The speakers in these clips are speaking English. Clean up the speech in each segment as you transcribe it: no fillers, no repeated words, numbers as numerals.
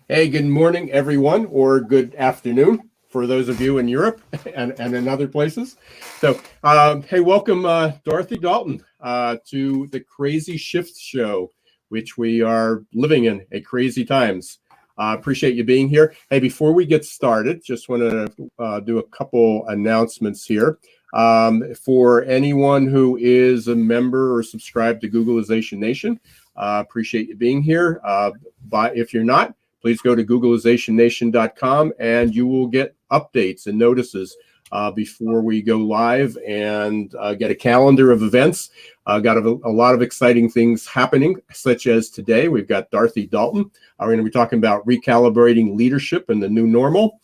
Hey, good morning, everyone, or good afternoon for those of you in Europe and in other places. So, hey, welcome, Dorothy Dalton, to the Crazy Shift Show, which we are living in at crazy times. Appreciate you being here. Hey, before we get started, just want to do a couple announcements here. For anyone who is a member or subscribed to Googlization Nation, appreciate you being here. But if you're not, please go to googlizationnation.com and you will get updates and notices before we go live and get a calendar of events. Got a lot of exciting things happening, such as today, we've got Dorothy Dalton. We're going to be talking about recalibrating leadership and the new normal.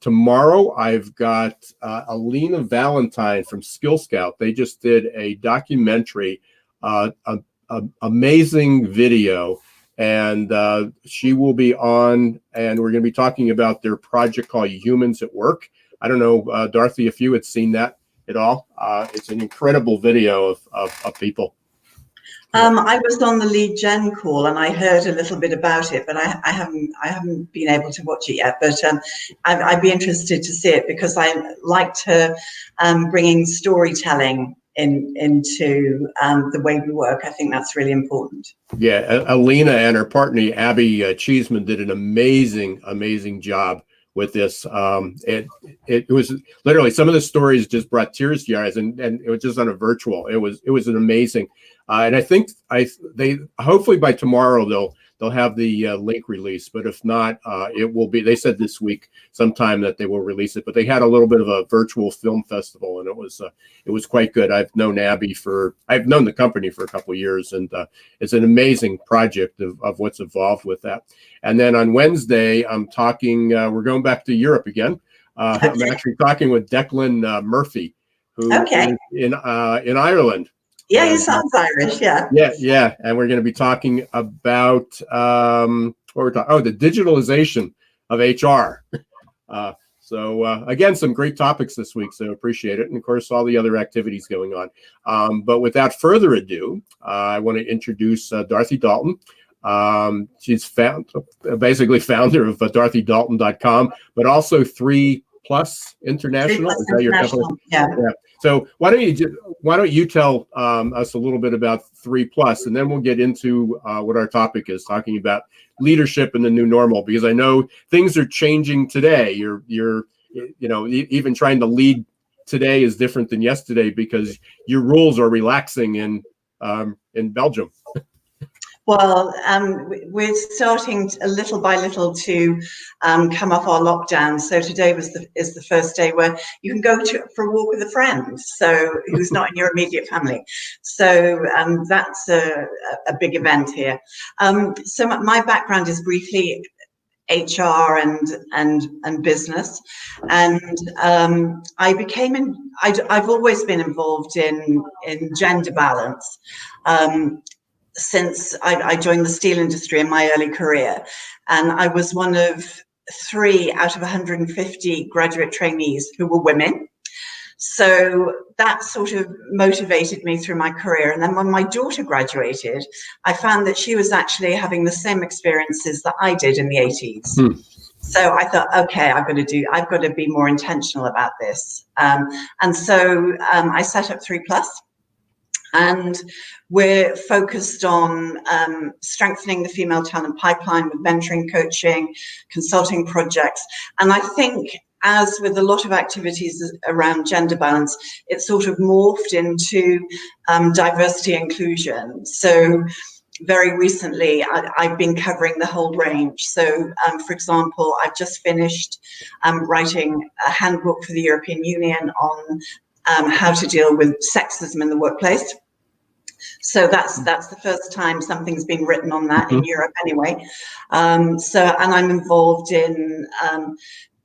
Tomorrow, I've got Alina Valentine from Skill Scout. They just did a documentary, amazing video. And she will be on, and we're going to be talking about their project called Humans at Work. I don't know, Dorothy, if you had seen that at all. It's an incredible video of people. I was on the lead gen call and I heard a little bit about it, but I haven't been able to watch it yet. But I'd be interested to see it because I liked her bringing storytelling into the way we work. I think that's really important. Yeah, Alina and her partner Abby Cheeseman did an amazing job with this. It was literally, some of the stories just brought tears to your eyes, and it was just on a virtual. It was an amazing, and I think they hopefully by tomorrow they'll have the link released, but if not, it will be, they said this week sometime that they will release it. But they had a little bit of a virtual film festival, and it was quite good. I've known the company for a couple of years, and it's an amazing project of what's involved with that. And then on Wednesday, I'm talking, we're going back to Europe again. I'm actually talking with Declan Murphy, who is in Ireland. Yeah, he sounds Irish, yeah. Yeah. And we're going to be talking about the digitalization of HR. So again, some great topics this week, so appreciate it. And of course, all the other activities going on. But without further ado, I want to introduce Dorothy Dalton. She's basically founder of DorothyDalton.com, but also 3+ International. Is that your company? Yeah. So why don't you tell us a little bit about 3+, and then we'll get into what our topic is, talking about leadership and the new normal, because I know things are changing today. You're even trying to lead today is different than yesterday because your rules are relaxing in Belgium. Well, we're starting little by little to come off our lockdown. So today is the first day where you can go for a walk with a friend, so who's not in your immediate family. So that's a big event here. So my background is briefly HR and business, and I've always been involved in gender balance. Since I joined the steel industry in my early career, and I was one of 3 out of 150 graduate trainees who were women. So that sort of motivated me through my career. And then when my daughter graduated, I found that she was actually having the same experiences that I did in the 80s. So I thought, okay, I've got to be more intentional about this. And so I set up 3+. And we're focused on strengthening the female talent pipeline with mentoring, coaching, consulting projects. And I think, as with a lot of activities around gender balance, it sort of morphed into diversity inclusion. So very recently, I've been covering the whole range. So, for example, I've just finished writing a handbook for the European Union on how to deal with sexism in the workplace. So that's the first time something's been written on that in Europe anyway. And I'm involved in,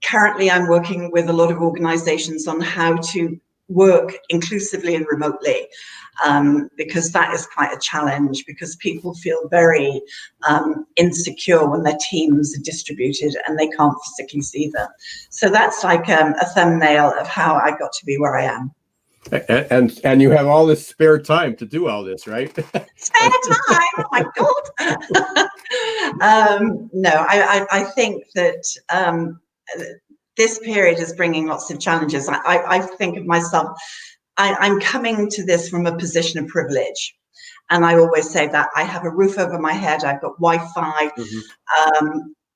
currently I'm working with a lot of organizations on how to work inclusively and remotely, because that is quite a challenge, because people feel very insecure when their teams are distributed and they can't physically see them. So that's like a thumbnail of how I got to be where I am. And you have all this spare time to do all this, right? Spare time? Oh my God. No, I think that this period is bringing lots of challenges. I think of myself, I'm coming to this from a position of privilege. And I always say that I have a roof over my head, I've got Wi-Fi,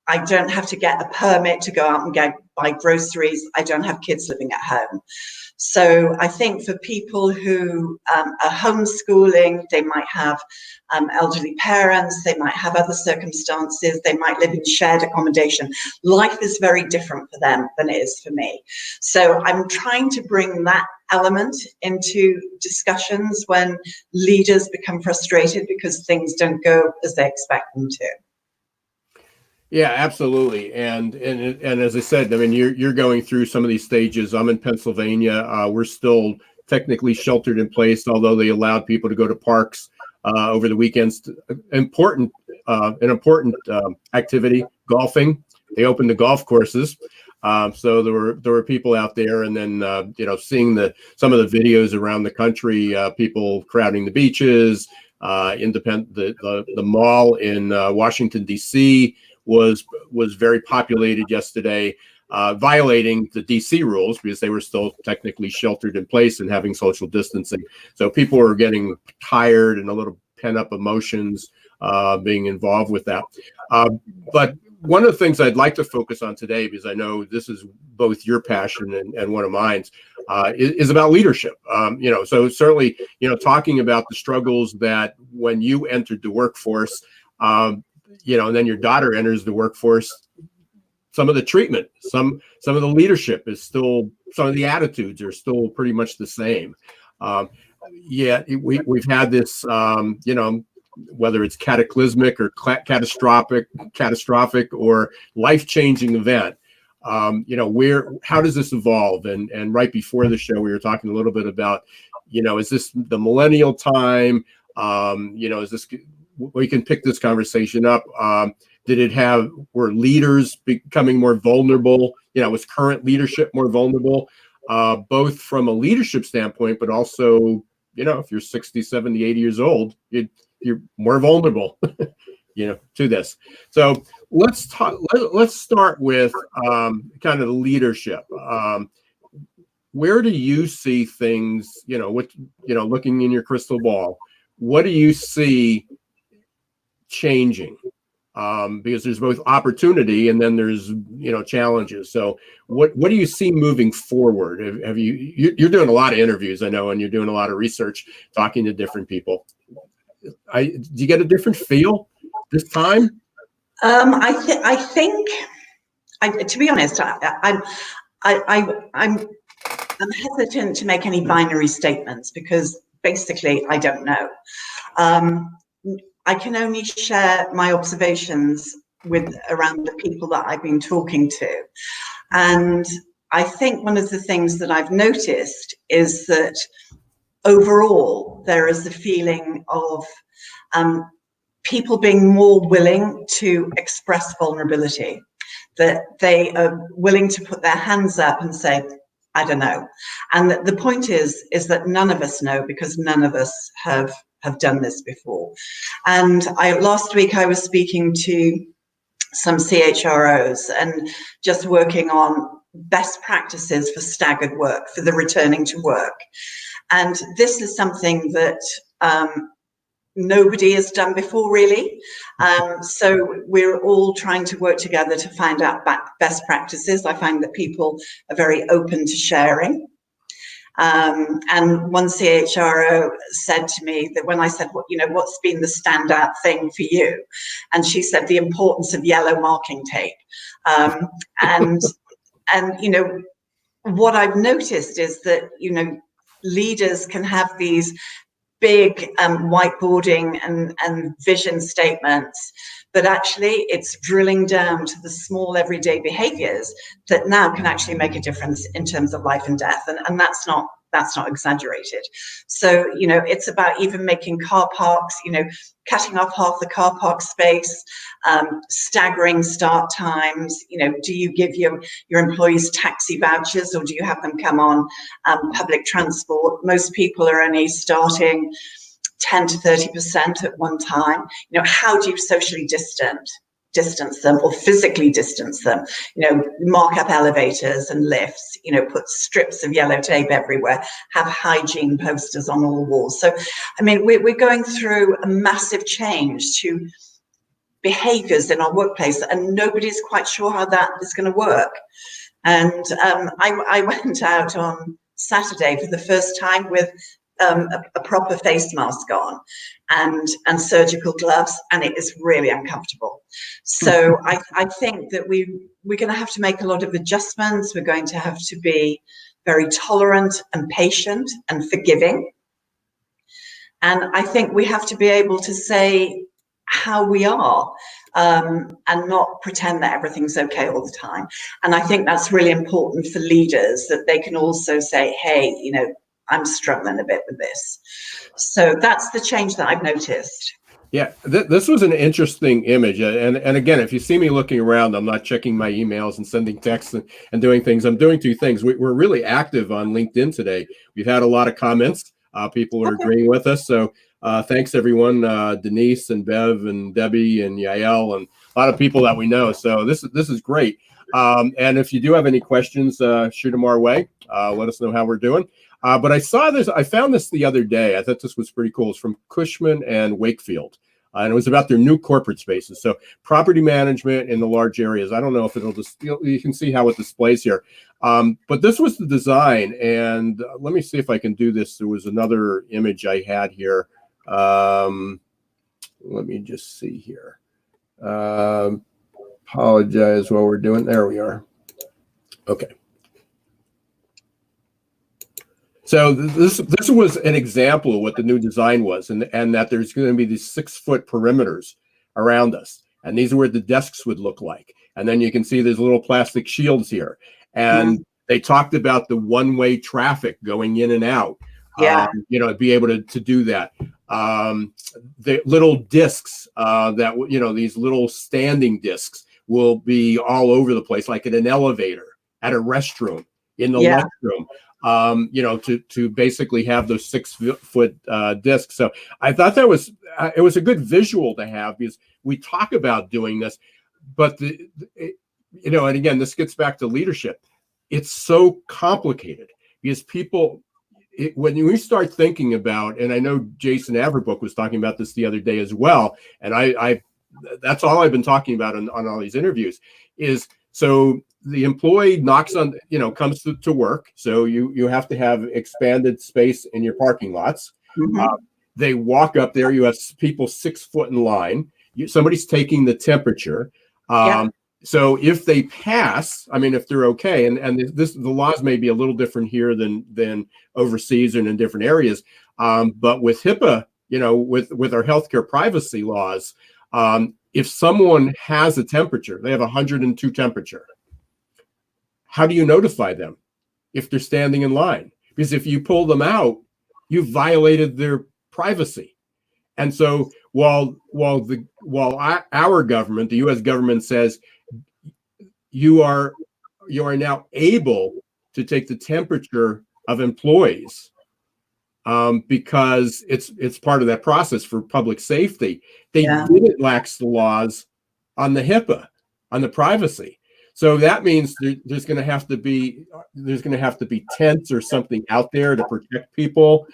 I don't have to get a permit to go out and buy groceries, I don't have kids living at home. So I think for people who are homeschooling, they might have elderly parents, they might have other circumstances, they might live in shared accommodation. Life is very different for them than it is for me. So I'm trying to bring that element into discussions when leaders become frustrated because things don't go as they expect them to. Yeah, absolutely. And as I said, I mean, you're going through some of these stages. I'm in Pennsylvania. We're still technically sheltered in place, although they allowed people to go to parks over the weekends. An important activity, golfing. They opened the golf courses, so there were people out there. And then seeing some of the videos around the country, people crowding the beaches. The mall in Washington D.C. was very populated yesterday, violating the DC rules because they were still technically sheltered in place and having social distancing. So people were getting tired and a little pent up emotions being involved with that. But one of the things I'd like to focus on today, because I know this is both your passion and one of mine, is about leadership. So certainly, talking about the struggles that when you entered the workforce, and then your daughter enters the workforce, some of the treatment, some of the leadership is still, some of the attitudes are still pretty much the same. We've had this, whether it's cataclysmic or catastrophic or life-changing event. How does this evolve? And right before the show, we were talking a little bit about, is this the millennial time? Is this, we can pick this conversation up. Were leaders becoming more vulnerable? Was current leadership more vulnerable, both from a leadership standpoint, but also, if you're 60, 70, 80 years old, you're more vulnerable, to this. So let's start with kind of the leadership. Where do you see things, looking in your crystal ball, what do you see changing? Because there's both opportunity and then there's challenges. So what do you see moving forward? You're doing a lot of interviews, I know, and you're doing a lot of research, talking to different people. Do you get a different feel this time? I think, to be honest, I'm hesitant to make any binary statements because basically I don't know. I can only share my observations around the people that I've been talking to. And I think one of the things that I've noticed is that overall, there is a feeling of people being more willing to express vulnerability, that they are willing to put their hands up and say, I don't know. And the point is that none of us know, because none of us have done this before. And last week I was speaking to some CHROs and just working on best practices for staggered work, for the returning to work. And this is something that nobody has done before, really. So we're all trying to work together to find out best practices. I find that people are very open to sharing. And one CHRO said to me that when I said, what's been the standout thing for you? And she said the importance of yellow marking tape. And what I've noticed is that, leaders can have these big whiteboarding and vision statements, but actually it's drilling down to the small everyday behaviors that now can actually make a difference in terms of life and death. And that's not exaggerated. So, you know, it's about even making car parks, you know, cutting off half the car park space, staggering start times. You know, do you give your employees taxi vouchers, or do you have them come on public transport? Most people are only starting 10 to 30% at one time. You know, how do you socially distance them or physically distance them? You know, mark up elevators and lifts, you know, put strips of yellow tape everywhere, have hygiene posters on all the walls. So, I mean, we're going through a massive change to behaviors in our workplace, and nobody's quite sure how that is going to work. And I went out on Saturday for the first time with a proper face mask on and surgical gloves, and it is really uncomfortable. So I think that we're going to have to make a lot of adjustments. We're going to have to be very tolerant and patient and forgiving. And I think we have to be able to say how we are, and not pretend that everything's okay all the time. And I think that's really important for leaders, that they can also say, hey, you know, I'm struggling a bit with this. So that's the change that I've noticed. Yeah, this was an interesting image. And again, if you see me looking around, I'm not checking my emails and sending texts and doing things. I'm doing two things. We're really active on LinkedIn today. We've had a lot of comments. People are agreeing with us. So thanks, everyone. Denise and Bev and Debbie and Yael and a lot of people that we know. So this is great. And if you do have any questions, shoot them our way. Let us know how we're doing. But I found this the other day. I thought this was pretty cool. It's from Cushman and Wakefield. And it was about their new corporate spaces. So property management in the large areas. I don't know if it'll just, you can see how it displays here. But this was the design. And let me see if I can do this. There was another image I had here. Let me just see here. Apologize while we're doing. There we are. Okay. So this was an example of what the new design was, and that there's going to be these 6-foot perimeters around us, and these are where the desks would look like. And then you can see there's little plastic shields here, and they talked about the one-way traffic going in and out. Yeah, you know, be able to do that. The little discs that, you know, these little standing discs will be all over the place, like in an elevator, at a restroom, in the lunchroom. You know, to basically have those 6-foot discs. So I thought that was it was a good visual to have, because we talk about doing this, but you know, and again, this gets back to leadership. It's so complicated because people, when we start thinking about, and I know Jason Averbook was talking about this the other day as well, and I that's all I've been talking about on all these interviews is, so the employee knocks on, you know, comes to work. So you have to have expanded space in your parking lots. They walk up there. You have people 6 foot in line. Somebody's taking the temperature. So if they pass, I mean, if they're okay, and the laws may be a little different here than overseas and in different areas. But with HIPAA, you know, with our healthcare privacy laws, if someone has a temperature, they have 102 temperature, how do you notify them if they're standing in line? Because if you pull them out, you've violated their privacy. And so while our government, the U.S. government, says you are now able to take the temperature of employees, because it's part of that process for public safety, they didn't lax the laws on the HIPAA, on the privacy. So that means there's going to have to be tents or something out there to protect people.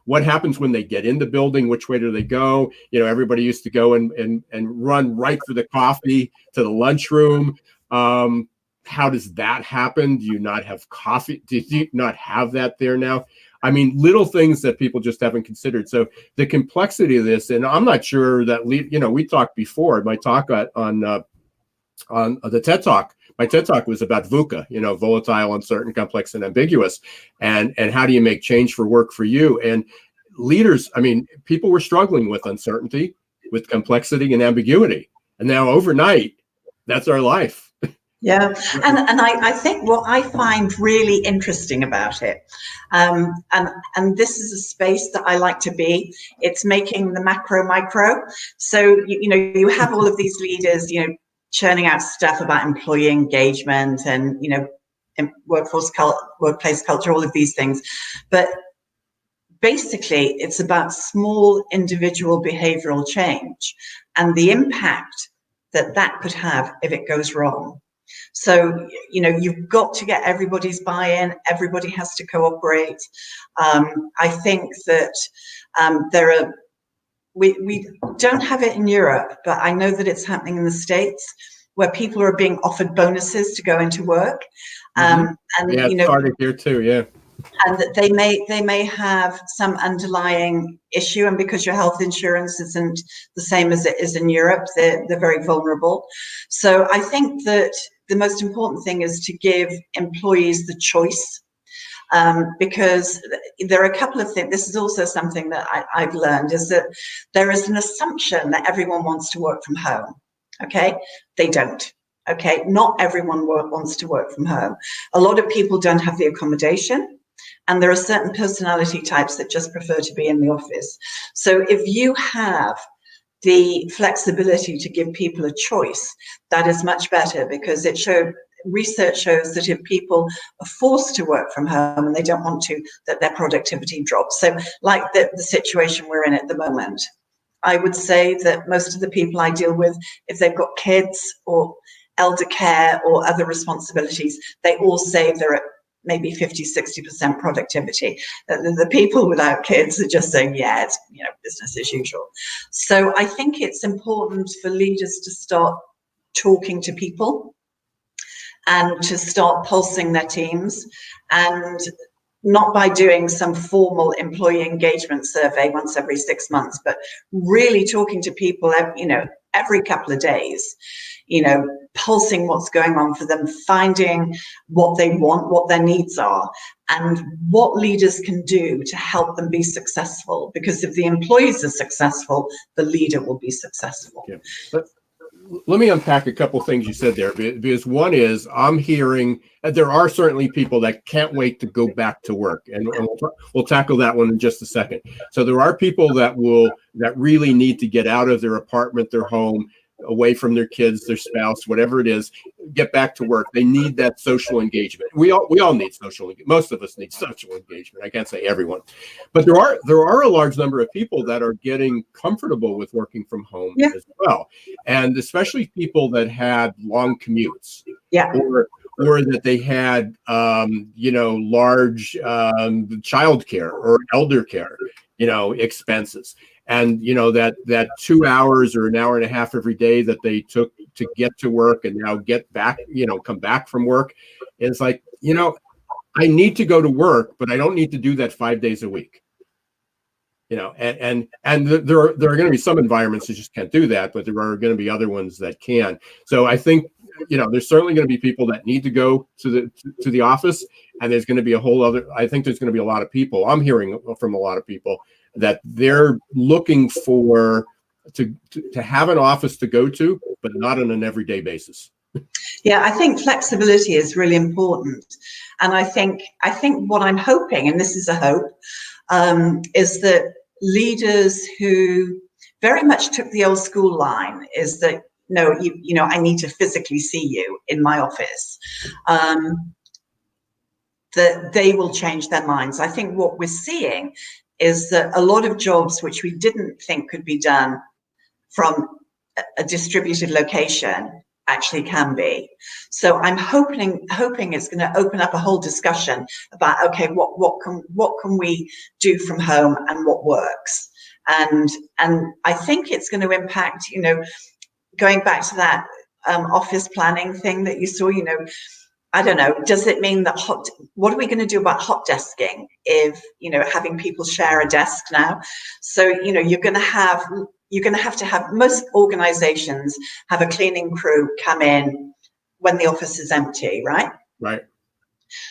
What happens when they get in the building? Which way do they go? You know, everybody used to go and run right for the coffee to the lunchroom. How does that happen? Do you not have coffee? Do you not have that there now? I mean, little things that people just haven't considered. So the complexity of this, and I'm not sure that, you know, we talked before. My talk on the TED Talk. My TED Talk was about VUCA, you know, volatile, uncertain, complex, and ambiguous. And how do you make change for work for you? And leaders, I mean, people were struggling with uncertainty, with complexity and ambiguity. And now overnight, that's our life. Yeah, and I think what I find really interesting about it, and this is a space that I like to be, it's making the macro micro. So, you have all of these leaders, churning out stuff about employee engagement and, workplace culture, all of these things. But basically, it's about small individual behavioral change and the impact that that could have if it goes wrong. So, you've got to get everybody's buy-in. Everybody has to cooperate. I think that we don't have it in Europe, but I know that it's happening in the States where people are being offered bonuses to go into work. And yeah, it started here too, yeah. And that they may have some underlying issue, and because your health insurance isn't the same as it is in Europe, they're very vulnerable. So I think that the most important thing is to give employees the choice, because there are a couple of things. This is also something that I've learned, is that there is an assumption that everyone wants to work from home. Okay, they don't. Okay, not everyone wants to work from home. A lot of people don't have the accommodation. And there are certain personality types that just prefer to be in the office. So if you have the flexibility to give people a choice, that is much better, because research shows that if people are forced to work from home and they don't want to, that their productivity drops. So like the situation we're in at the moment, I would say that most of the people I deal with, if they've got kids or elder care or other responsibilities, they all say they're at maybe 50-60% productivity. The people without kids are just saying, yeah, it's business as usual. So I think it's important for leaders to start talking to people and to start pulsing their teams, and not by doing some formal employee engagement survey once every 6 months, but really talking to people, every couple of days, pulsing what's going on for them, finding what they want, what their needs are, and what leaders can do to help them be successful. Because if the employees are successful, the leader will be successful. Yeah. Let me unpack a couple things you said there, because one is, I'm hearing that there are certainly people that can't wait to go back to work, and we'll tackle that one in just a second. So there are people that really need to get out of their apartment, their home, away from their kids, their spouse, whatever it is, get back to work. They need that social engagement. We all need social engagement. Most of us need social engagement. I can't say everyone, but there are a large number of people that are getting comfortable with working from home as well, and especially people that had long commutes, or that they had large childcare or elder care, expenses. And that 2 hours or an hour and a half every day that they took to get to work and now get back, come back from work, it's like, I need to go to work, but I don't need to do that 5 days a week. There are going to be some environments that just can't do that, but there are going to be other ones that can. So I think there's certainly going to be people that need to go to the office, and there's going to be I think there's going to be a lot of people. I'm hearing from a lot of people that they're looking for to have an office to go to, but not on an everyday basis. Yeah, I think flexibility is really important. And I think what I'm hoping, and this is a hope, is that leaders who very much took the old school line, is that, no, I need to physically see you in my office, that they will change their minds. I think what we're seeing is that a lot of jobs which we didn't think could be done from a distributed location actually can be. So I'm hoping it's going to open up a whole discussion about, okay, what can we do from home and what works, and I think it's going to impact, going back to that office planning thing that you saw, I don't know, does it mean that what are we going to do about hot desking if, having people share a desk now? So, you're going to have to have, most organizations have a cleaning crew come in when the office is empty, right? Right.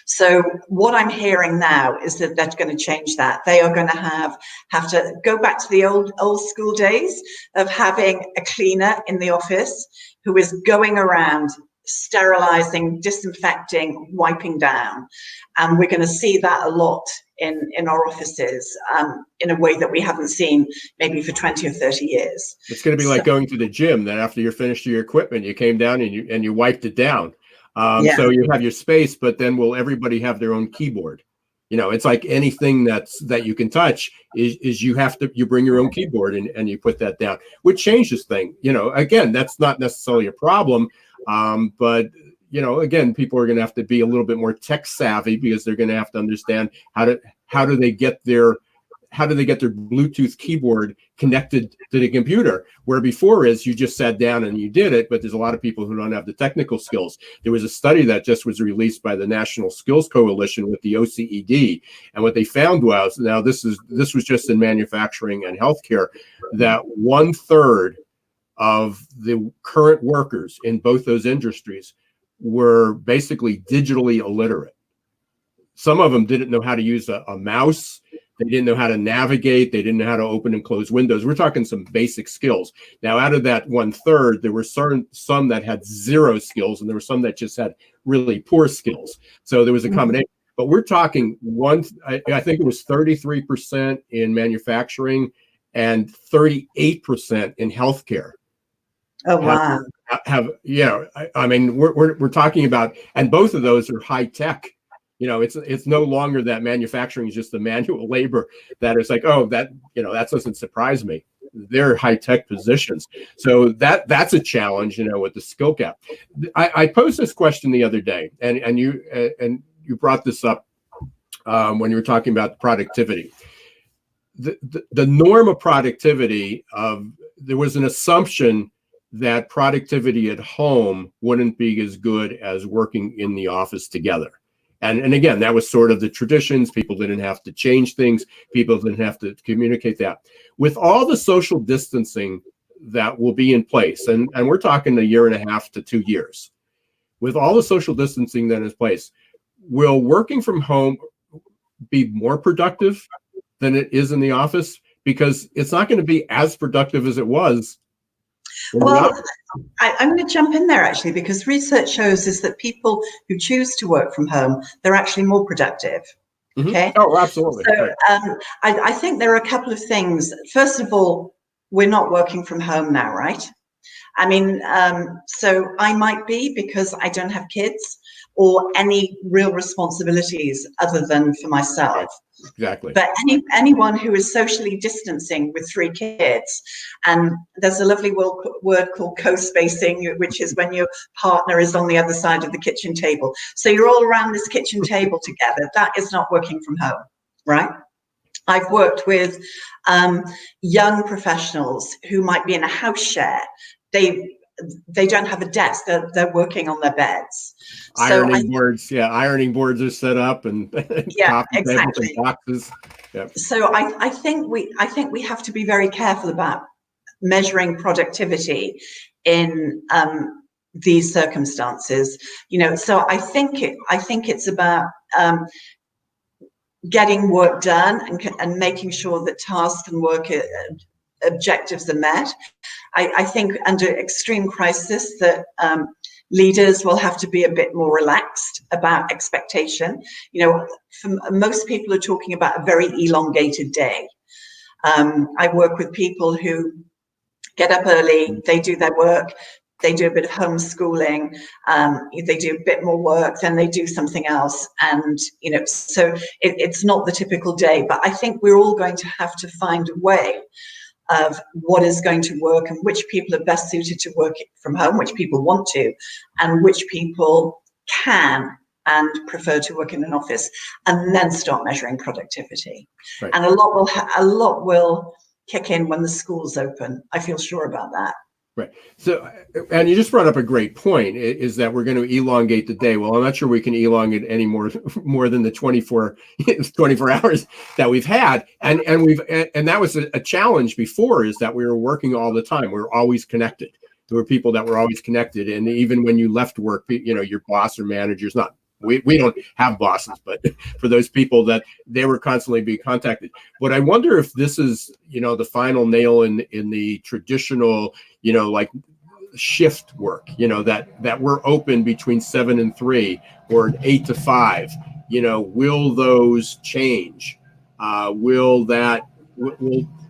So what I'm hearing now is that they're going to change that. They are going to have to go back to the old school days of having a cleaner in the office who is going around sterilizing, disinfecting, wiping down. And we're going to see that a lot in our offices in a way that we haven't seen maybe for 20 or 30 years. It's going to be like going to the gym. Then after you're finished your equipment, you came down and you wiped it down. So you have your space, but then will everybody have their own keyboard? You know, it's like anything that you can touch is you bring your own keyboard and you put that down, which changes things. You know, again, that's not necessarily a problem, but you know, again, people are going to have to be a little bit more tech savvy because they're going to have to understand how do they get their Bluetooth keyboard connected to the computer, where before is you just sat down and you did it, but there's a lot of people who don't have the technical skills. There was a study that just was released by the National Skills Coalition with the OCED, and what they found was, now this was just in manufacturing and healthcare, that 1/3 of the current workers in both those industries were basically digitally illiterate. Some of them didn't know how to use a mouse. They didn't know how to navigate. They didn't know how to open and close windows. We're talking some basic skills. Now, out of that 1/3, there were some that had zero skills, and there were some that just had really poor skills. So there was a combination. But we're talking I think it was 33% in manufacturing and 38% in healthcare. Oh, wow. I mean, we're talking about, and both of those are high tech. You know, it's no longer that manufacturing is just the manual labor that is like, oh, that doesn't surprise me. They're high tech positions. So that's a challenge, you know, with the skill gap. I posed this question the other day, and you brought this up when you were talking about productivity. The norm of productivity there was an assumption that productivity at home wouldn't be as good as working in the office together. And again, that was sort of the traditions. People didn't have to change things. People didn't have to communicate that. With all the social distancing that will be in place, and we're talking 1.5 to 2 years, with all the social distancing that is in place, will working from home be more productive than it is in the office? Because it's not going to be as productive as it was. Well, I'm going to jump in there actually, because research shows is that people who choose to work from home, they're actually more productive. Mm-hmm. Okay. Oh, absolutely. So right. I think there are a couple of things. First of all, we're not working from home now, right? I mean, so I might be, because I don't have kids or any real responsibilities other than for myself. Right. Exactly. But anyone who is socially distancing with 3 kids, and there's a lovely word called co-spacing, which is when your partner is on the other side of the kitchen table. So you're all around this kitchen table together. That is not working from home, right? I've worked with young professionals who might be in a house share. They don't have a desk. They're working on their beds. Ironing boards are set up, and yeah, coffee exactly. tables and boxes. Yep. So I think we have to be very careful about measuring productivity in these circumstances. You know, so I think it's about getting work done and making sure that tasks and work objectives are met. I think under extreme crisis that leaders will have to be a bit more relaxed about expectation. You know, most people are talking about a very elongated day. I work with people who get up early, they do their work, they do a bit of homeschooling, they do a bit more work, then they do something else. And, you know, so it's not the typical day, but I think we're all going to have to find a way of what is going to work and which people are best suited to work from home, which people want to, and which people can and prefer to work in an office, and then start measuring productivity. Right. And a lot will kick in when the schools open. I feel sure about that. Right. So, and you just brought up a great point, is that we're going to elongate the day. Well, I'm not sure we can elongate any more than the 24 hours that we've had. And that was a challenge before, is that we were working all the time. We were always connected. There were people that were always connected. And even when you left work, you know, your boss or manager's not we don't have bosses, but for those people that they were constantly being contacted. But I wonder if this is, the final nail in the traditional, like shift work, that we're open between 7 and 3 or 8 to 5. Will those change? Will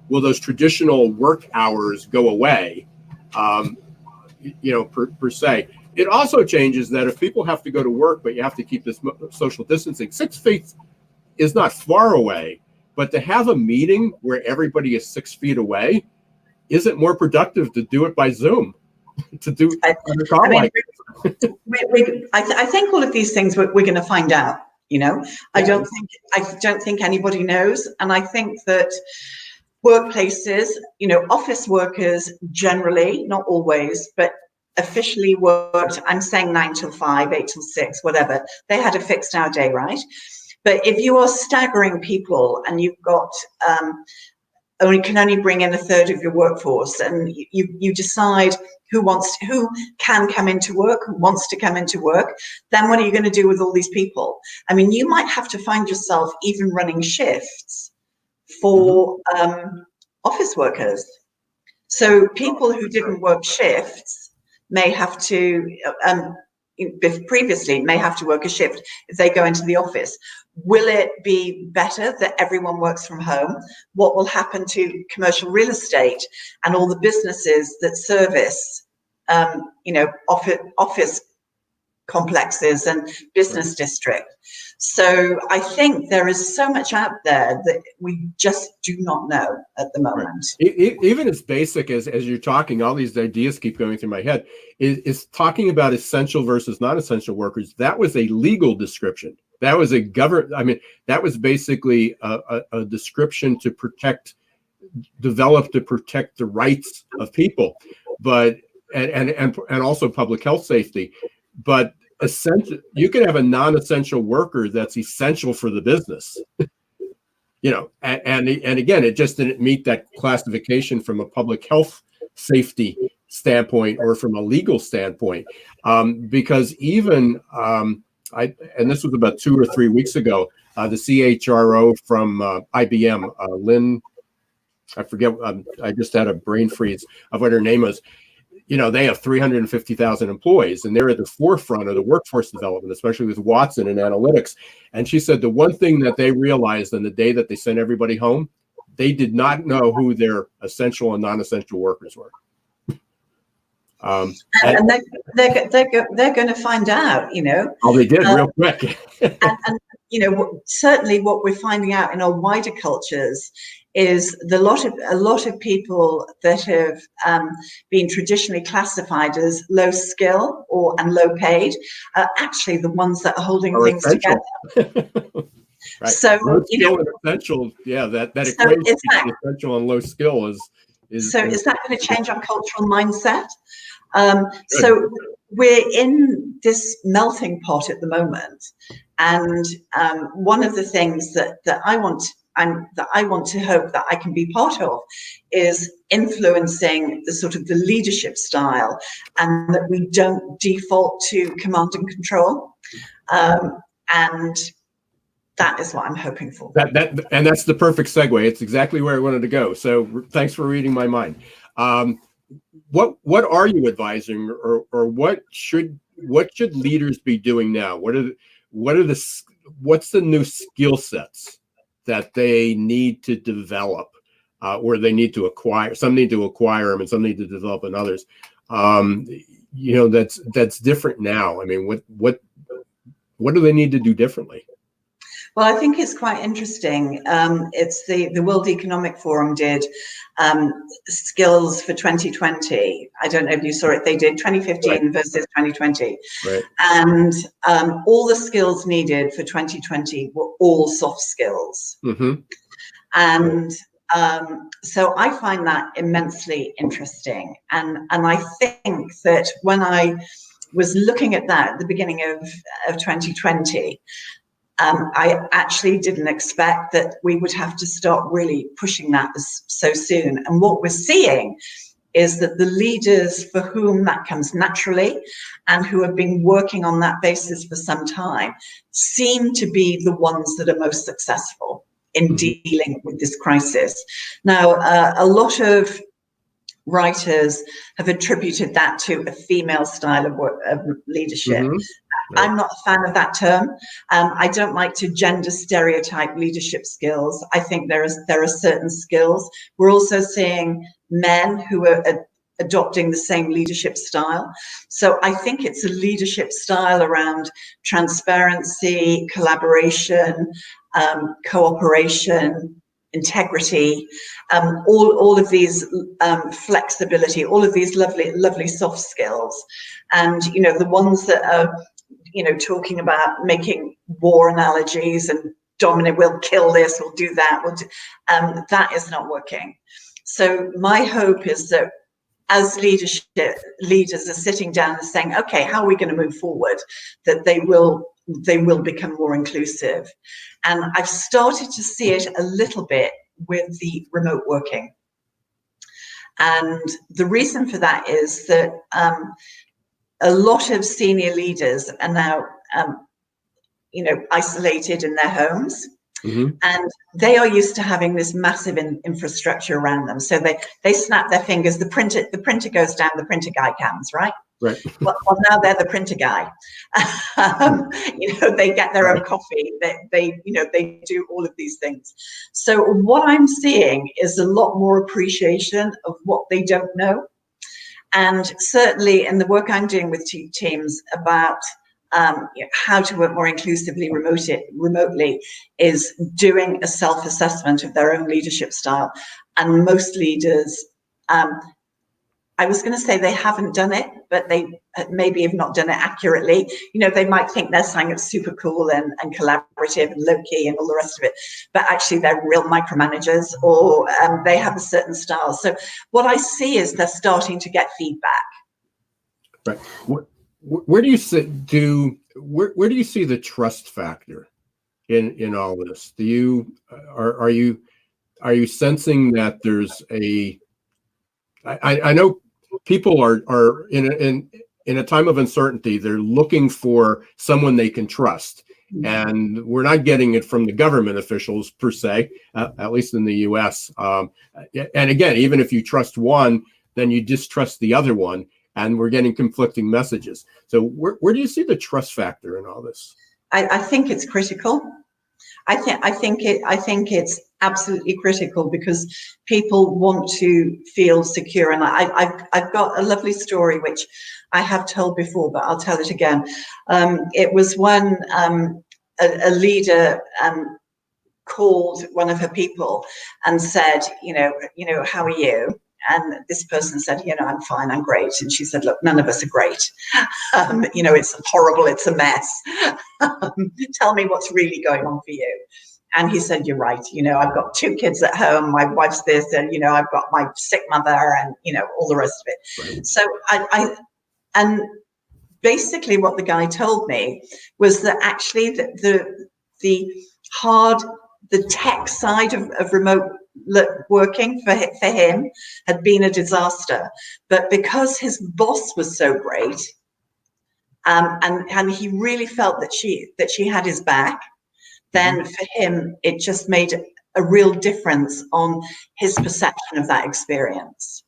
those traditional work hours go away? Per se. It also changes that if people have to go to work, but you have to keep this social distancing, 6 feet is not far away, but to have a meeting where everybody is 6 feet away isn't more productive to do it by Zoom. To do I think all of these things we're going to find out. I don't think anybody knows, and I think that workplaces, office workers generally, not always, but officially worked, I'm saying 9 till 5, 8 till 6, whatever. They had a fixed hour day, right? But if you are staggering people and you've got can only bring in a third of your workforce, and you decide who can come into work, who wants to come into work, then what are you going to do with all these people? I mean, you might have to find yourself even running shifts for office workers. So people who didn't work shifts may have to, previously may have to work a shift if they go into the office. Will it be better that everyone works from home? What will happen to commercial real estate and all the businesses that service, office complexes and business district? So I think there is so much out there that we just do not know at the moment. Even as basic as you're talking, all these ideas keep going through my head, is talking about essential versus non-essential workers. That was a legal description. That was that was basically a description to develop to protect the rights of people, but and also public health safety. But essential, you can have a non-essential worker that's essential for the business. And again, it just didn't meet that classification from a public health safety standpoint or from a legal standpoint, because even and this was about 2 or 3 weeks ago, the CHRO from IBM, Lynn, I forget, I just had a brain freeze of what her name was. They have 350,000 employees, and they're at the forefront of the workforce development, especially with Watson and analytics. And she said the one thing that they realized on the day that they sent everybody home, they did not know who their essential and non-essential workers were. And they're going to find out, Oh, they did real quick. and certainly what we're finding out in our wider cultures is a lot of people that have been traditionally classified as low skill and low paid are actually the ones that are holding things essential together. Right. So low skill and essential, that equation between essential and low skill is is that going to change our cultural mindset? So we're in this melting pot at the moment, and one of the things that I want to hope that I can be part of is influencing the sort of the leadership style, and that we don't default to command and control, and that is what I'm hoping for. And that's the perfect segue. It's exactly where I wanted to go. So thanks for reading my mind. What are you advising, or what should leaders be doing now? What's the new skill sets that they need to develop, or they need to acquire? Some need to acquire them, and some need to develop in others. That's different now. I mean, what do they need to do differently? Well, I think it's quite interesting. It's the World Economic Forum did skills for 2020. I don't know if you saw it. They did 2015 versus 2020. Right. And all the skills needed for 2020 were all soft skills. Mm-hmm. And so I find that immensely interesting. And I think that when I was looking at that at the beginning of 2020, I actually didn't expect that we would have to start really pushing that so soon. And what we're seeing is that the leaders for whom that comes naturally and who have been working on that basis for some time seem to be the ones that are most successful in dealing with this crisis. Now, a lot of writers have attributed that to a female style of leadership. Right. I'm not a fan of that term. I don't like to gender stereotype leadership skills. I think there are certain skills. We're also seeing men who are adopting the same leadership style. So I think it's a leadership style around transparency, collaboration, cooperation, integrity, all of these flexibility, all of these lovely soft skills. And, you know, the ones that are, you know, talking about making war analogies and dominant, we'll kill this, we'll do that, that is not working. So my hope is that as leaders are sitting down and saying, okay, how are we going to move forward, that they will become more inclusive. And I've started to see it a little bit with the remote working. And the reason for that is that a lot of senior leaders are now, you know, isolated in their homes. And they are used to having this massive infrastructure around them. So they snap their fingers, the printer goes down, the printer guy comes, right? Right. Well, now they're the printer guy. You know, they get their own coffee. They you know, they do all of these things. So what I'm seeing is a lot more appreciation of what they don't know. And certainly in the work I'm doing with teams about how to work more inclusively remotely is doing a self-assessment of their own leadership style. And most leaders, I was going to say they haven't done it, but they maybe have not done it accurately. You know, they might think they're saying it's super cool and collaborative and low-key and all the rest of it, but actually they're real micromanagers, or they have a certain style. So what I see is they're starting to get feedback. Right. Where do you see where do you see the trust factor in all this? Do you are you sensing that there's I know people are in a time of uncertainty, they're looking for someone they can trust, and we're not getting it from the government officials per se, at least in the US. And again, even if you trust one, then you distrust the other one, and we're getting conflicting messages. So where do you see the trust factor in all this? I think it's critical. I think it's absolutely critical, because people want to feel secure. And I've got a lovely story which I have told before, but I'll tell it again. It was when a leader called one of her people and said, you know, how are you? And this person said, you know, I'm fine, I'm great. And she said, look, none of us are great. You know, it's horrible, it's a mess. Tell me what's really going on for you. And he said, you're right. You know, I've got 2 kids at home, my wife's this, and, you know, I've got my sick mother, and, you know, all the rest of it. Right. So and basically what the guy told me was that actually the tech side of remote working for him had been a disaster, but because his boss was so great, and he really felt that she had his back, then for him it just made a real difference on his perception of that experience.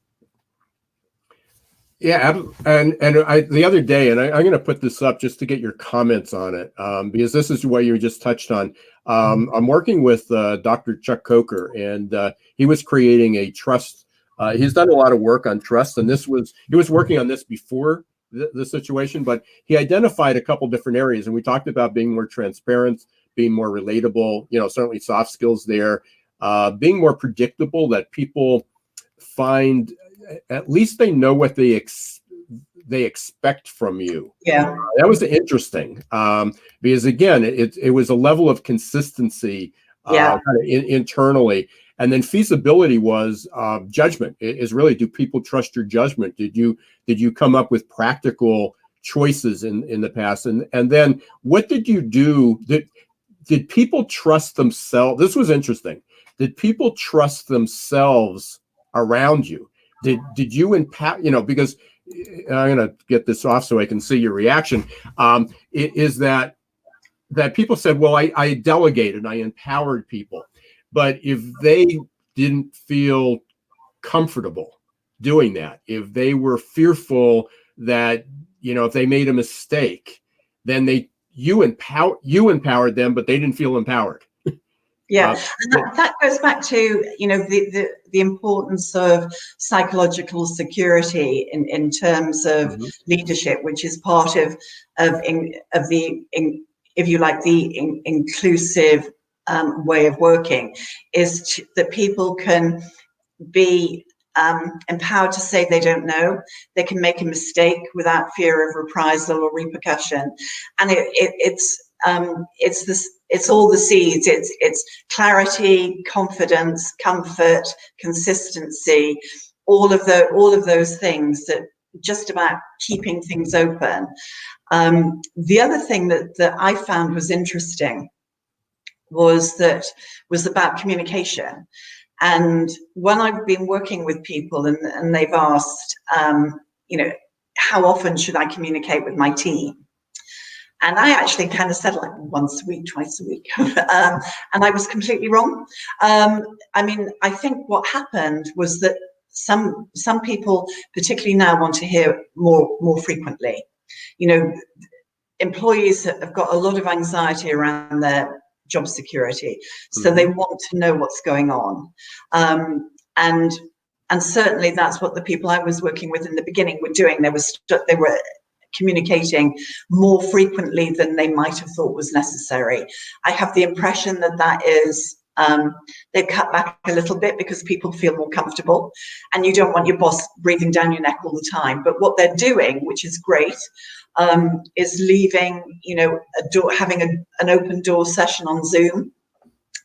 Yeah, and the other day, and I'm going to put this up just to get your comments on it, because this is what you just touched on. I'm working with Dr. Chuck Coker, and he was creating a trust. He's done a lot of work on trust, and he was working on this before the situation, but he identified a couple different areas, and we talked about being more transparent, being more relatable, you know, certainly soft skills there, being more predictable, that people find at least they know what they expect from you. Yeah, that was interesting, because again, it was a level of consistency kind of internally, and then feasibility was judgment. Is really, do people trust your judgment? Did you come up with practical choices in the past, and then what did you do? Did people trust themselves? This was interesting. Did people trust themselves around you did you empower, because I'm going to get this off so I can see your reaction, is that people said, well, I delegated, I empowered people. But if they didn't feel comfortable doing that, if they were fearful that, if they made a mistake, then you empowered them, but they didn't feel empowered. Yeah, and that goes back to the importance of psychological security in terms of leadership, which is part of the if you like the inclusive way of working, is that people can be empowered to say they don't know. They can make a mistake without fear of reprisal or repercussion, and it's all the seeds. It's clarity, confidence, comfort, consistency, all of those things that just about keeping things open. The other thing that I found was interesting was about communication. And when I've been working with people and they've asked, how often should I communicate with my team? And I actually kind of said like once a week, twice a week. And I was completely wrong. I think what happened was that some people, particularly now, want to hear more frequently. Employees have got a lot of anxiety around their job security, so they want to know what's going on. And certainly that's what the people I was working with in the beginning were doing. They were communicating more frequently than they might have thought was necessary. I have the impression that is they've cut back a little bit because people feel more comfortable, and you don't want your boss breathing down your neck all the time. But what they're doing, which is great, is leaving, having an open door session on Zoom,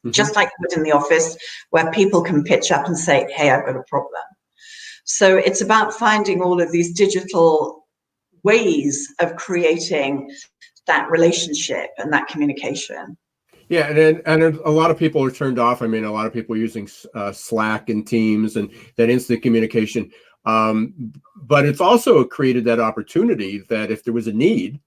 just like you would in the office, where people can pitch up and say, hey, I've got a problem. So it's about finding all of these digital ways of creating that relationship and that communication. Yeah, and a lot of people are turned off. A lot of people are using Slack and Teams and that instant communication. But it's also created that opportunity that if there was a need,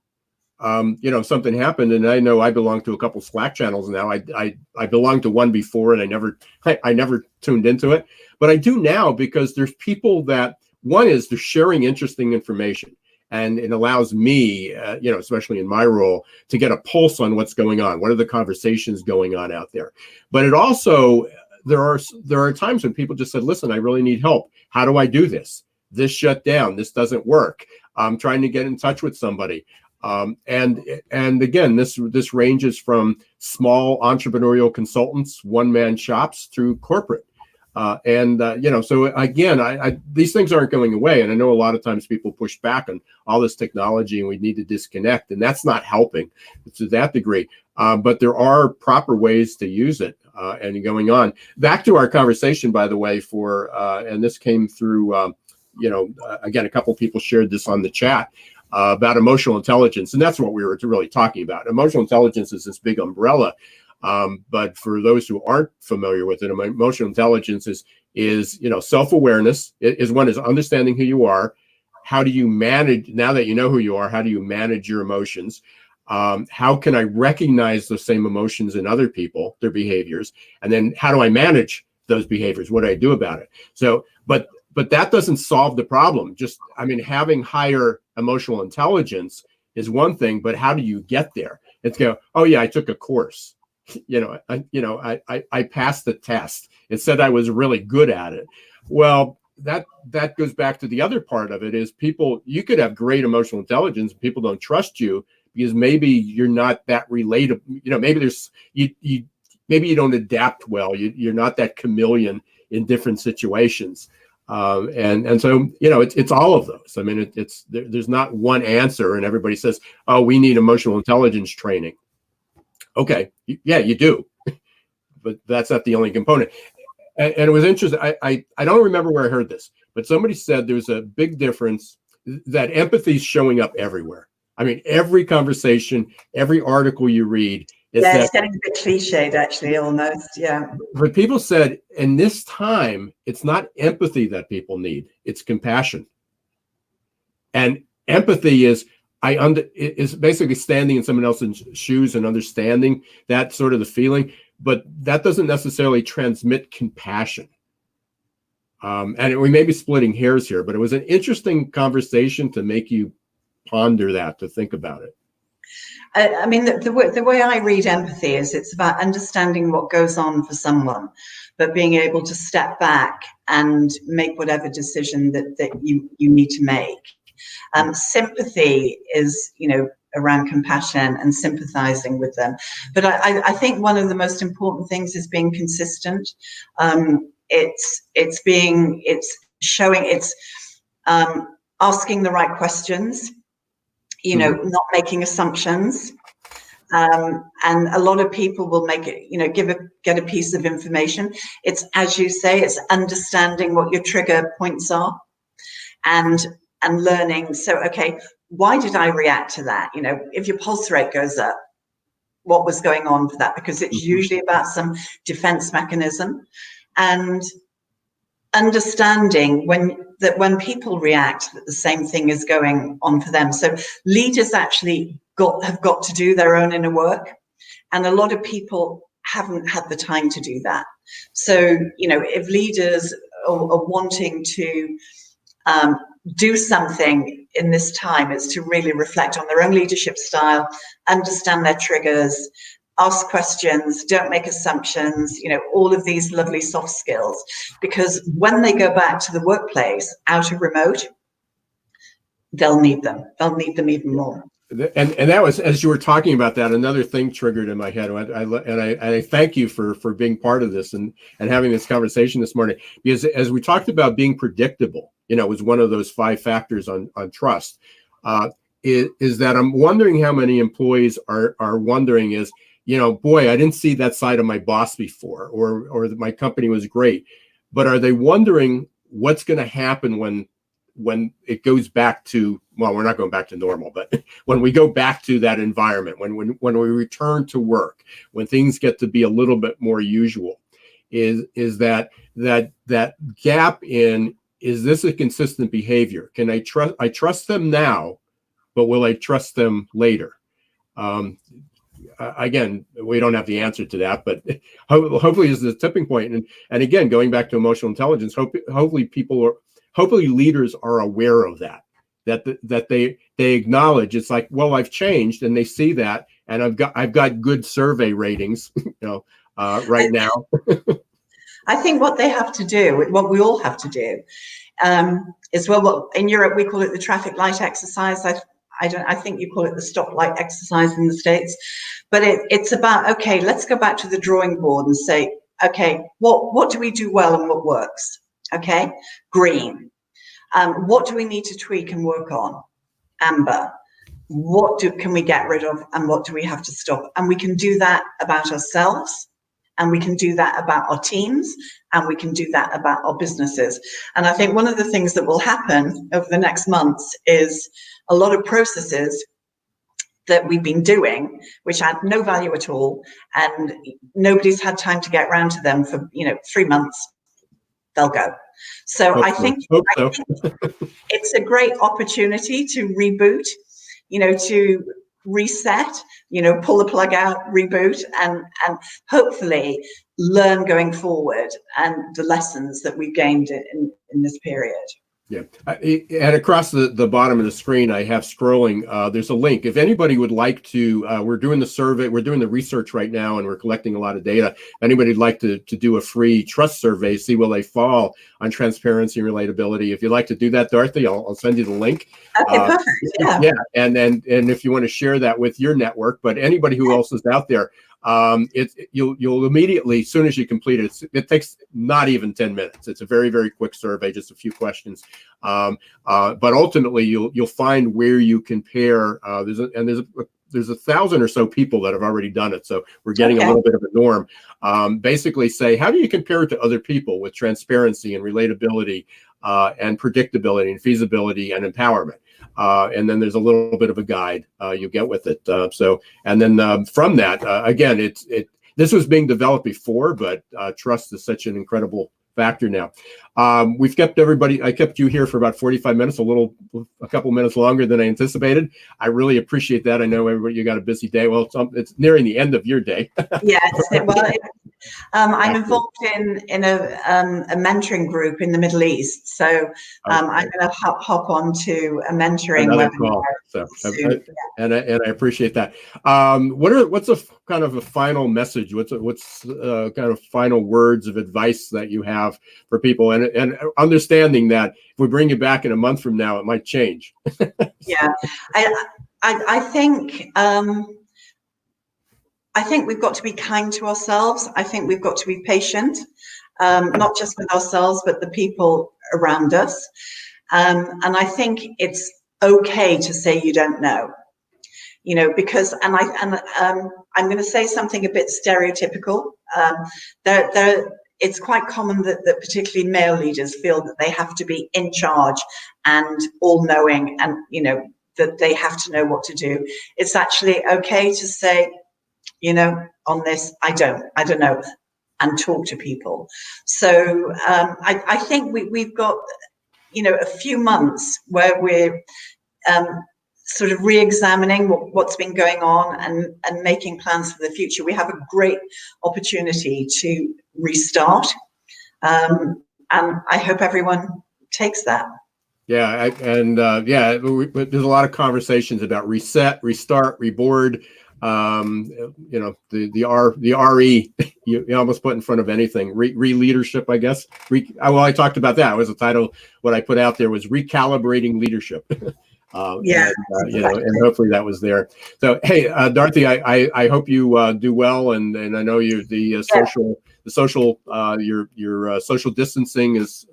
if something happened, and I know I belong to a couple Slack channels now. I belonged to one before, and I never tuned into it, but I do now because there's people that they're sharing interesting information. And it allows me, especially in my role, to get a pulse on what's going on. What are the conversations going on out there? But it also, there are times when people just said, listen, I really need help. How do I do this? This shut down. This doesn't work. I'm trying to get in touch with somebody. And again, this ranges from small entrepreneurial consultants, one-man shops, through corporate. So again, these things aren't going away. And I know a lot of times people push back on all this technology and we need to disconnect, and that's not helping to that degree. But there are proper ways to use it and going on. Back to our conversation, by the way, and this came through, again, a couple of people shared this on the chat about emotional intelligence. And that's what we were really talking about. Emotional intelligence is this big umbrella. But for those who aren't familiar with it, emotional intelligence is self-awareness. One is understanding who you are. How do you manage, now that you know who you are, how do you manage your emotions? How can I recognize those same emotions in other people, their behaviors? And then how do I manage those behaviors? What do I do about it? So, but that doesn't solve the problem. Having higher emotional intelligence is one thing, but how do you get there? It's oh yeah, I took a course. I passed the test. It said I was really good at it. Well, that goes back to the other part of it is you could have great emotional intelligence. People don't trust you because maybe you're not that relatable. Maybe maybe you don't adapt well. You're not that chameleon in different situations. And so, it's all of those. There's not one answer, and everybody says, oh, we need emotional intelligence training. Okay, yeah, you do, but that's not the only component. And it was interesting. I don't remember where I heard this, but somebody said there's a big difference, that empathy is showing up everywhere. Every conversation, every article you read, It's Yeah, that, it's getting a bit cliched, actually, almost. Yeah. but people said in this time, it's not empathy that people need, it's compassion. And empathy is is basically standing in someone else's shoes and understanding that sort of the feeling, but that doesn't necessarily transmit compassion. And we may be splitting hairs here, but it was an interesting conversation to make you ponder that, to think about it. I mean, the way I read empathy is it's about understanding what goes on for someone, but being able to step back and make whatever decision that you need to make. Sympathy is, around compassion and sympathizing with them. But I think one of the most important things is being consistent. It's asking the right questions, not making assumptions. And a lot of people will make it, get a piece of information. It's, as you say, it's understanding what your trigger points are and learning. So, okay, why did I react to that? If your pulse rate goes up, what was going on for that? Because it's usually about some defense mechanism, and understanding when people react, that the same thing is going on for them. So leaders actually have got to do their own inner work, and a lot of people haven't had the time to do that. So, if leaders are wanting to do something in this time, it's to really reflect on their own leadership style, understand their triggers, ask questions, don't make assumptions, all of these lovely soft skills, because when they go back to the workplace out of remote, they'll need them even more. And that was, as you were talking about that, another thing triggered in my head. And I thank you for being part of this and having this conversation this morning, because as we talked about being predictable, was one of those 5 factors on trust. Is that I'm wondering how many employees are wondering is, boy, I didn't see that side of my boss before, or that my company was great, but are they wondering what's going to happen when it goes back to, well, we're not going back to normal, but when we go back to that environment, when we return to work, when things get to be a little bit more usual, is that gap in, is this a consistent behavior? Can I trust them now, but will I trust them later? Again, we don't have the answer to that, but hopefully this is a tipping point. And again, going back to emotional intelligence, hopefully leaders are aware of that they acknowledge it's like, well, I've changed, and they see that, and I've got good survey ratings, right now. I think what they have to do, what we all have to do, is, well, what in Europe we call it the traffic light exercise. I think you call it the stoplight exercise in the States, but it's about, okay, let's go back to the drawing board and say, okay, what do we do well and what works? Okay, green. What do we need to tweak and work on? Amber. What can we get rid of, and what do we have to stop? And we can do that about ourselves, and we can do that about our teams, and we can do that about our businesses. And I think one of the things that will happen over the next months is a lot of processes that we've been doing, which had no value at all, and nobody's had time to get around to them for 3 months, they'll go. So I think it's a great opportunity to reboot, to reset, pull the plug out, reboot, and hopefully learn going forward and the lessons that we've gained in this period. Yeah, and across the bottom of the screen, I have scrolling. There's a link. If anybody would like to, we're doing the survey, we're doing the research right now, and we're collecting a lot of data. If anybody would like to do a free trust survey, see where they fall on transparency and relatability. If you'd like to do that, Dorothy, I'll send you the link. Okay, perfect. Yeah. Yeah, and if you want to share that with your network, but anybody who else is out there, you'll immediately, as soon as you complete it, it takes not even 10 minutes. It's a very, very quick survey, just a few questions. But ultimately you'll find where you compare. There's 1,000 or so people that have already done it. So we're getting a little bit of a norm. Basically say, how do you compare it to other people with transparency and relatability? and predictability and feasibility and empowerment. And then there's a little bit of a guide you get with it. And then from that, again, this was being developed before, but trust is such an incredible factor now. We've kept everybody, I kept you here for about 45 minutes, a couple minutes longer than I anticipated. I really appreciate that. I know everybody, you got a busy day. Well, it's nearing the end of your day. Yeah, I'm involved in a mentoring group in the Middle East. So I'm going to hop on to a mentoring webinar. And I appreciate that. What's a kind of a final message? What's kind of final words of advice that you have for people, and understanding that if we bring you back in a month from now, it might change. Yeah, I think we've got to be kind to ourselves. I think we've got to be patient, not just with ourselves, but the people around us. And I think it's okay to say you don't know, because, I'm going to say something a bit stereotypical. It's quite common that particularly male leaders feel that they have to be in charge and all-knowing, and that they have to know what to do. It's actually okay to say, on this, I don't know, and talk to people. So I think we've got, a few months where we're sort of re-examining what's been going on and making plans for the future. We have a great opportunity to restart, and I hope everyone takes that. Yeah, there's a lot of conversations about reset, restart, reboard. The RE you almost put in front of anything. Re-leadership, I guess. I talked about that. It was the title. What I put out there was Recalibrating Leadership. And hopefully that was there. So, hey, Dorothy, I hope you do well, and I know you your social distancing is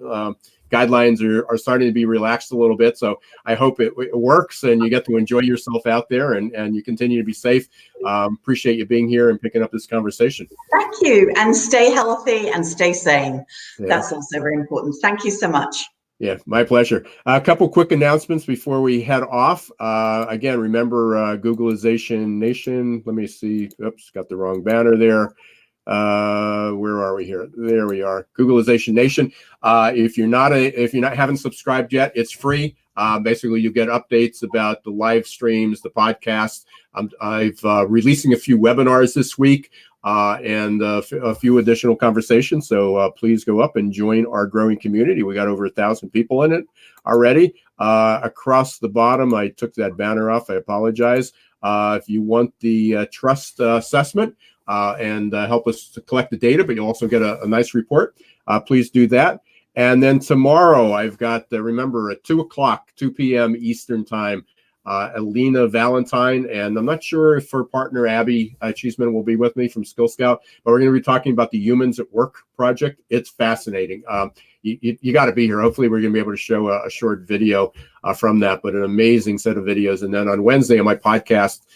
guidelines are starting to be relaxed a little bit. So I hope it works and you get to enjoy yourself out there, and you continue to be safe. Appreciate you being here and picking up this conversation. Thank you, and stay healthy and stay sane. Yeah. That's also very important. Thank you so much. Yeah, my pleasure. A couple quick announcements before we head off. Again, remember Googleization Nation. Let me see. Oops, got the wrong banner there. Where are we here? There we are. Googleization Nation. If you haven't subscribed yet, it's free. Basically, you get updates about the live streams, the podcast. I've releasing a few webinars this week. And a few additional conversations. So please go up and join our growing community. We got over 1,000 people in it already. Across the bottom, I took that banner off. I apologize. If you want the trust assessment and help us to collect the data, but you'll also get a nice report, please do that. And then tomorrow, I've got, remember, at 2 p.m. Eastern time, Alina Valentine, and I'm not sure if her partner Abby Cheeseman will be with me from Skill Scout, but we're going to be talking about the Humans at Work project. It's fascinating. You got to be here. Hopefully we're going to be able to show a short video from that, but an amazing set of videos. And then on Wednesday on my podcast,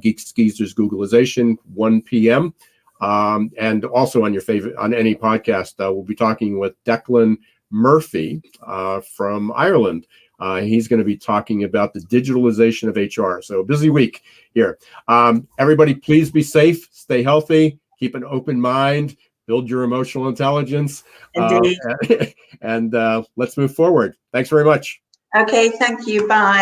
Geeks Geezers Googleization, 1 p.m. And also on any podcast, we'll be talking with Declan Murphy from Ireland. He's going to be talking about the digitalization of HR. So a busy week here. Everybody, please be safe, stay healthy, keep an open mind, build your emotional intelligence, and let's move forward. Thanks very much. Okay, thank you. Bye.